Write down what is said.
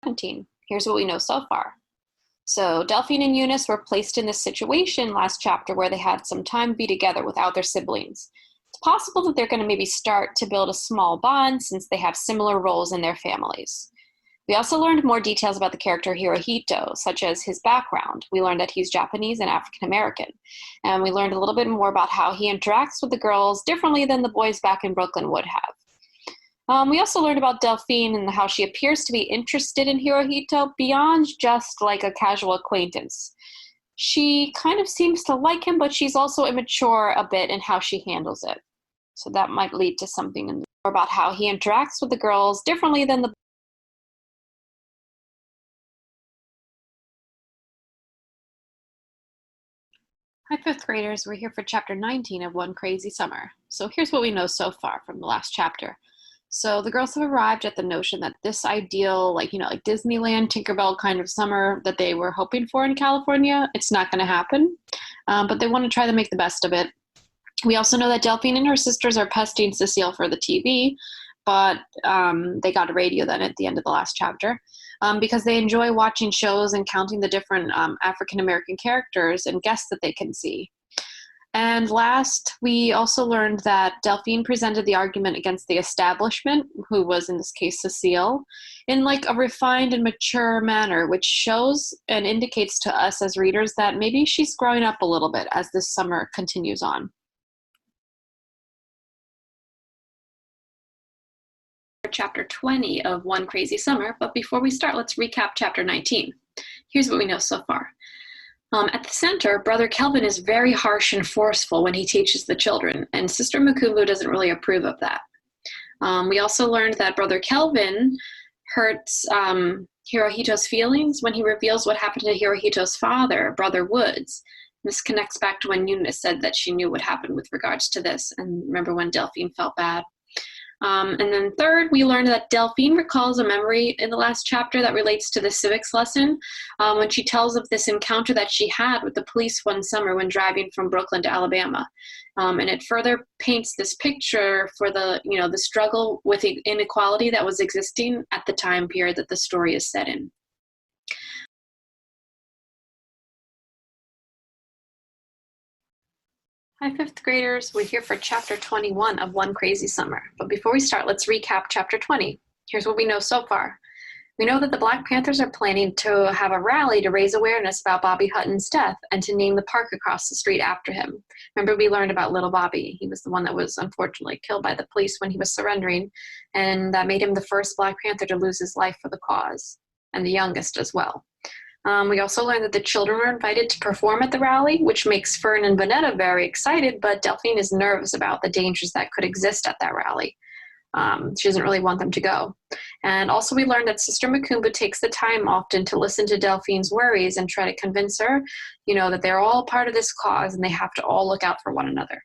17. Here's what we know so far. So Delphine and Eunice were placed in this situation last chapter where they had some time to be together without their siblings. It's possible that they're going to maybe start to build a small bond since they have similar roles in their families. We also learned more details about the character Hirohito, such as his background. We learned that he's Japanese and African American. And we learned a little bit more about how he interacts with the girls differently than the boys back in Brooklyn would have. We also learned about Delphine and how she appears to be interested in Hirohito beyond just like a casual acquaintance. She kind of seems to like him, but she's also immature a bit in how she handles it. So that might lead to something about how he interacts with the girls differently than the Hi, fifth graders. We're here for chapter 19 of One Crazy Summer. So here's what we know so far from the last chapter. So the girls have arrived at the notion that this ideal, like Disneyland, Tinkerbell kind of summer that they were hoping for in California, it's not going to happen. But they want to try to make the best of it. We also know that Delphine and her sisters are pestering Cecile for the TV, but they got a radio then at the end of the last chapter. Because they enjoy watching shows and counting the different African-American characters and guests that they can see. And last, we also learned that Delphine presented the argument against the establishment, who was in this case Cecile, in like a refined and mature manner, which shows and indicates to us as readers that maybe she's growing up a little bit as this summer continues on. Chapter 20 of One Crazy Summer, but before we start, let's recap chapter 19. Here's what we know so far. At the center, Brother Kelvin is very harsh and forceful when he teaches the children, and Sister Makumbu doesn't really approve of that. We also learned that Brother Kelvin hurts Hirohito's feelings when he reveals what happened to Hirohito's father, Brother Woods. This connects back to when Eunice said that she knew what happened with regards to this, and remember when Delphine felt bad. And then third, we learned that Delphine recalls a memory in the last chapter that relates to the civics lesson when she tells of this encounter that she had with the police one summer when driving from Brooklyn to Alabama. And it further paints this picture for the struggle with inequality that was existing at the time period that the story is set in. Hi, fifth graders. We're here for chapter 21 of One Crazy Summer. But before we start, let's recap chapter 20. Here's what we know so far. We know that the Black Panthers are planning to have a rally to raise awareness about Bobby Hutton's death and to name the park across the street after him. Remember, we learned about little Bobby. He was the one that was unfortunately killed by the police when he was surrendering, and that made him the first Black Panther to lose his life for the cause, and the youngest as well. We also learned that the children were invited to perform at the rally, which makes Fern and Bonetta very excited, but Delphine is nervous about the dangers that could exist at that rally. She doesn't really want them to go. And also we learned that Sister Makumbu takes the time often to listen to Delphine's worries and try to convince her, that they're all part of this cause and they have to all look out for one another.